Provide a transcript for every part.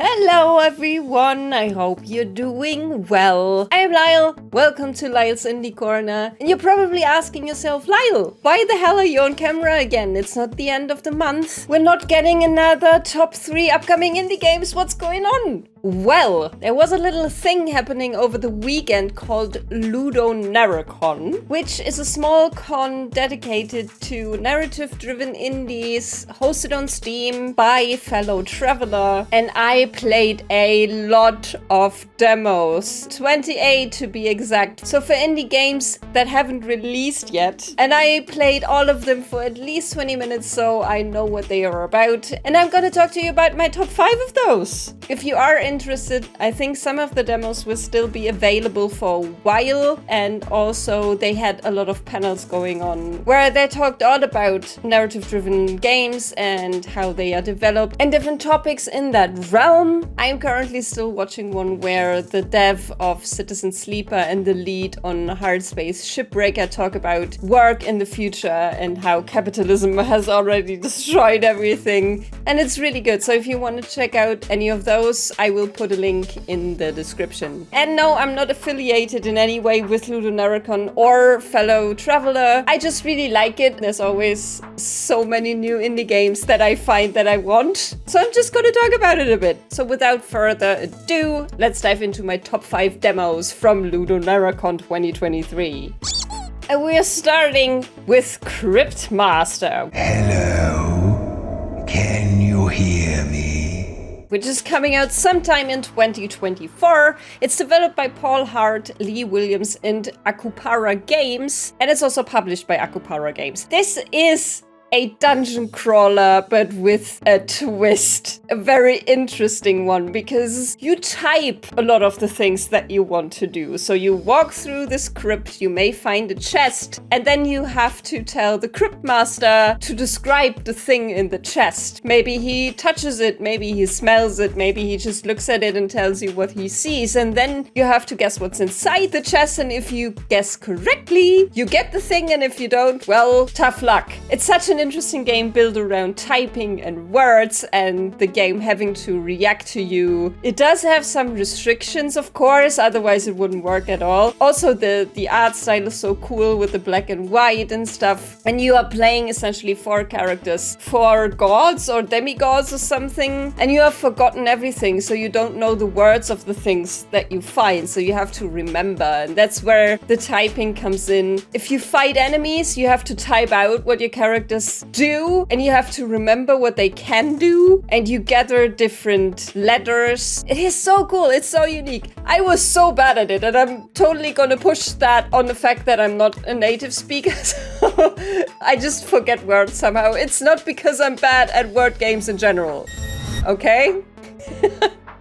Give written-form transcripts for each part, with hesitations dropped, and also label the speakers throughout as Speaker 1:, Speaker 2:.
Speaker 1: Hello everyone, I hope you're doing well. I'm Lile, welcome to Lile's Indie Corner. And you're probably asking yourself, Lile, why the hell are you on camera again? It's not the end of the month. We're not getting another top 3 upcoming indie games, what's going on? Well, there was a little thing happening over the weekend called LudoNarraCon, which is a small con dedicated to narrative-driven indies, hosted on Steam by fellow traveler, and I played a lot of demos, 28 to be exact, so for indie games that haven't released yet, and I played all of them for at least 20 minutes, so I know what they are about, and I'm gonna talk to you about my top 5 of those. If you are interested, I think some of the demos will still be available for a while, and also they had a lot of panels going on where they talked all about narrative-driven games and how they are developed and different topics in that realm. I'm currently still watching one where the dev of Citizen Sleeper and the lead on Hardspace Shipbreaker talk about work in the future and how capitalism has already destroyed everything, and it's really good. So if you want to check out any of those, I will put a link in the description. And no, I'm not affiliated in any way with LudoNarraCon or fellow traveler. I just really like it. There's always so many new indie games that I find that I want. So I'm just gonna talk about it a bit. So without further ado, let's dive into my top 5 demos from LudoNarraCon 2023. And we are starting with Cryptmaster.
Speaker 2: Hello, can you hear me?
Speaker 1: Which is coming out sometime in 2024. It's developed by Paul Hart, Lee Williams, and Akupara Games, and it's also published by Akupara Games. This is a dungeon crawler, but with a twist. A very interesting one, because you type a lot of the things that you want to do. So you walk through this crypt, you may find a chest, and then you have to tell the Cryptmaster to describe the thing in the chest. Maybe he touches it, maybe he smells it, maybe he just looks at it and tells you what he sees, and then you have to guess what's inside the chest, and if you guess correctly, you get the thing, and if you don't, well, tough luck. It's such an interesting game built around typing and words and the game having to react to you. It does have some restrictions, of course, otherwise it wouldn't work at all. Also, the art style is so cool with the black and white and stuff. And you are playing essentially 4 characters, 4 gods or demigods or something. And you have forgotten everything, so you don't know the words of the things that you find. So you have to remember, and that's where the typing comes in. If you fight enemies, you have to type out what your characters do, and you have to remember what they can do, and you gather different letters. It is so cool, it's so unique. I was so bad at it, and I'm totally gonna push that on the fact that I'm not a native speaker, so I just forget words somehow. It's not because I'm bad at word games in general, okay?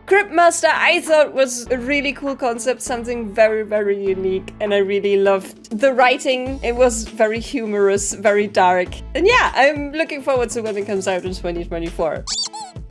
Speaker 1: Cryptmaster I thought was a really cool concept, something very, very unique, and I really loved the writing. It was very humorous, very dark, and yeah, I'm looking forward to when it comes out in 2024.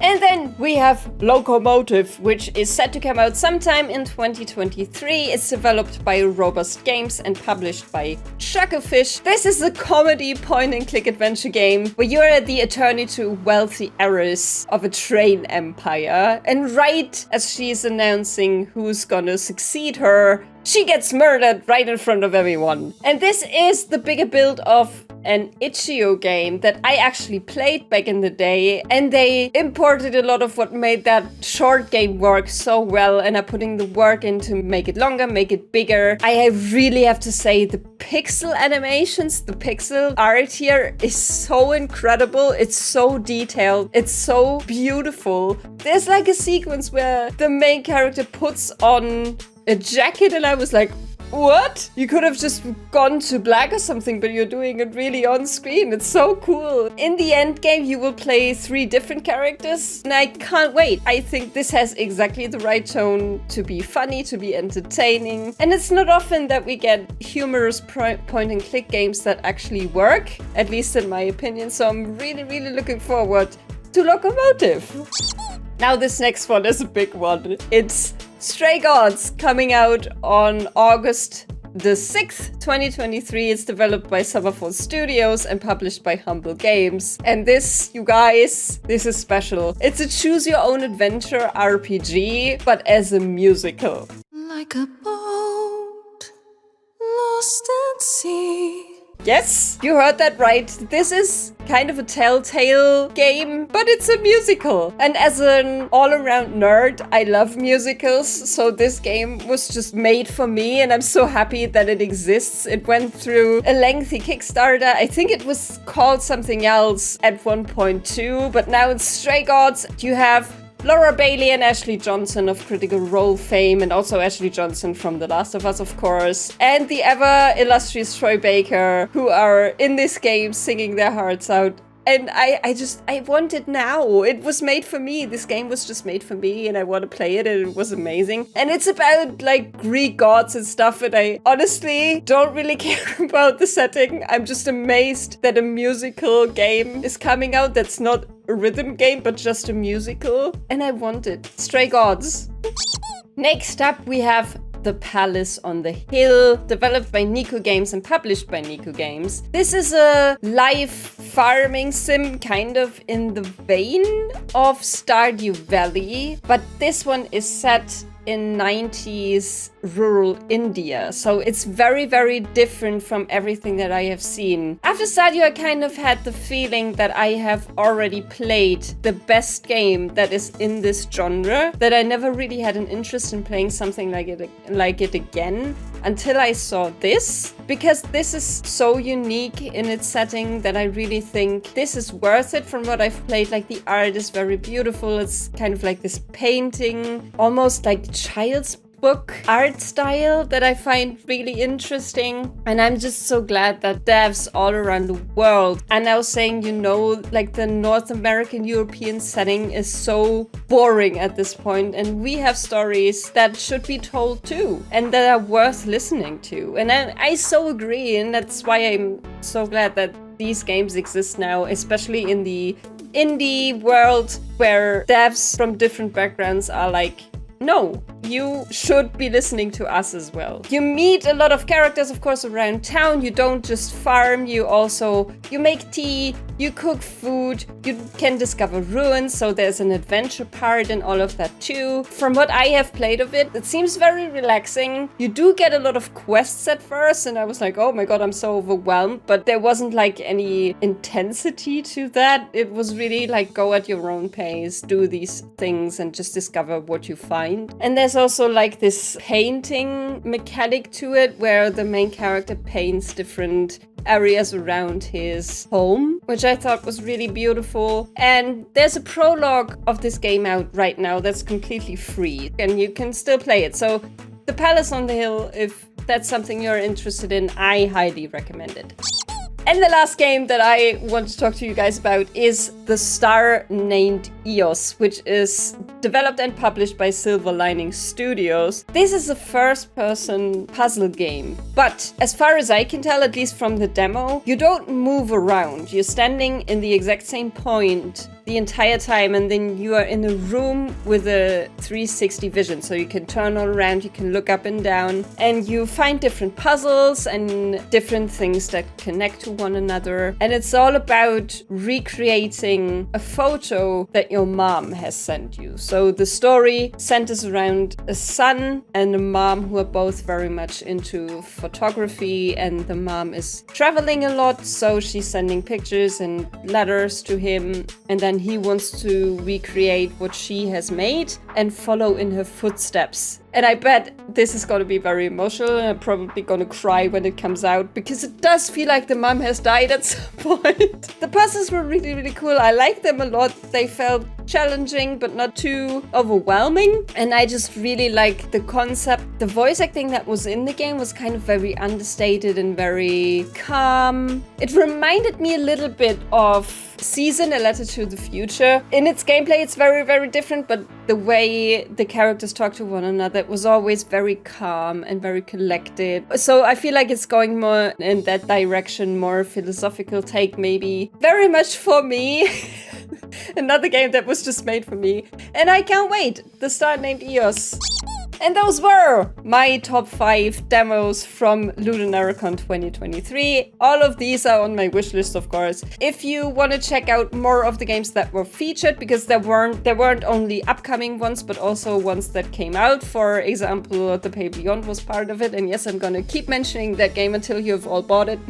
Speaker 1: And then we have Loco Motive, which is set to come out sometime in 2023. It's developed by Robust Games and published by Chucklefish. This is a comedy point-and-click adventure game where you're the attorney to a wealthy heiress of a train empire. And right as she's announcing who's gonna succeed her, she gets murdered right in front of everyone. And this is the bigger build of an itch.io game that I actually played back in the day, and they imported a lot of what made that short game work so well and are putting the work in to make it longer, make it bigger. I really have to say the pixel animations, the pixel art here is so incredible. It's so detailed. It's so beautiful. There's like a sequence where the main character puts on a jacket and I was like, what? You could have just gone to black or something, but you're doing it really on screen. It's so cool. In the end game, you will play 3 different characters, and I can't wait. I think this has exactly the right tone to be funny, to be entertaining. And it's not often that we get humorous point-and-click games that actually work, at least in my opinion. So I'm really, really looking forward to Loco Motive. Now this next one is a big one. It's Stray Gods, coming out on August the 6th, 2023. It's developed by Summerfall Studios and published by Humble Games. And this, you guys, this is special. It's a choose-your-own-adventure RPG, but as a musical.
Speaker 3: Like a boat lost at sea.
Speaker 1: Yes, you heard that right. This is kind of a telltale game, but it's a musical. And as an all-around nerd, I love musicals, so this game was just made for me, and I'm so happy that it exists. It went through a lengthy Kickstarter. I think it was called something else at one point too, but now it's Stray Gods. You have Laura Bailey and Ashley Johnson of Critical Role fame, and also Ashley Johnson from The Last of Us, of course, and the ever illustrious Troy Baker, who are in this game singing their hearts out. And I want it now. It was made for me. This game was just made for me, and I want to play it, and it was amazing. And it's about like Greek gods and stuff, and I honestly don't really care about the setting. I'm just amazed that a musical game is coming out that's not a rhythm game, but just a musical. And I want it. Stray Gods. Next up, we have The Palace on the Hill, developed by Nico Games and published by Nico Games. This is a live farming sim, kind of in the vein of Stardew Valley, but this one is set in 90s rural India. So it's very, very different from everything that I have seen. After Stardew, I kind of had the feeling that I have already played the best game that is in this genre, that I never really had an interest in playing something like it again until I saw this, because this is so unique in its setting that I really think this is worth it from what I've played. Like, the art is very beautiful. It's kind of like this painting, almost like child's book art style that I find really interesting. And I'm just so glad that devs all around the world are now saying, you know, like the North American European setting is so boring at this point, and we have stories that should be told too and that are worth listening to. And I so agree, and that's why I'm so glad that these games exist now, especially in the indie world where devs from different backgrounds are like, no, you should be listening to us as well. You meet a lot of characters, of course, around town. You don't just farm, you make tea, you cook food, you can discover ruins, so there's an adventure part and all of that too. From what I have played of it, it seems very relaxing. You do get a lot of quests at first, and I was like, oh my god, I'm so overwhelmed, but there wasn't like any intensity to that. It was really like, go at your own pace, do these things, and just discover what you find. And there's also like this painting mechanic to it, where the main character paints different areas around his home, which I thought was really beautiful. And there's a prologue of this game out right now that's completely free, and you can still play it. So The Palace on the Hill, if that's something you're interested in, I highly recommend it. And the last game that I want to talk to you guys about is the Star Named EOS, which is developed and published by Silver Lining Studios. This is a first-person puzzle game, but as far as I can tell, at least from the demo, you don't move around. You're standing in the exact same point the entire time, and then you are in a room with a 360 vision, so you can turn all around, you can look up and down, and you find different puzzles and different things that connect to one another. And it's all about recreating a photo that your mom has sent you. So the story centers around a son and a mom who are both very much into photography, and the mom is traveling a lot, so she's sending pictures and letters to him, and then he wants to recreate what she has made and follow in her footsteps. And I bet this is going to be very emotional, and I'm probably going to cry when it comes out, because it does feel like the mom has died at some point. The puzzles were really, really cool. I liked them a lot. They felt challenging, but not too overwhelming. And I just really like the concept. The voice acting that was in the game was kind of very understated and very calm. It reminded me a little bit of Season, A Letter to the Future. In its gameplay, it's very, very different, but the way the characters talk to one another, it was always very calm and very collected. So I feel like it's going more in that direction, more philosophical take maybe. Very much for me. Another game that was just made for me. And I can't wait. The Star Named EOS. And those were my top 5 demos from LudoNarraCon 2023. All of these are on my wish list, of course. If you want to check out more of the games that were featured, because there weren't only upcoming ones, but also ones that came out. For example, The Pale Beyond was part of it. And yes, I'm gonna keep mentioning that game until you've all bought it.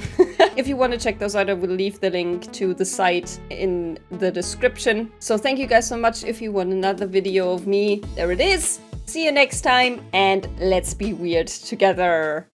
Speaker 1: If you want to check those out, I will leave the link to the site in the description. So thank you guys so much. If you want another video of me, there it is. See you next time, and let's be weird together.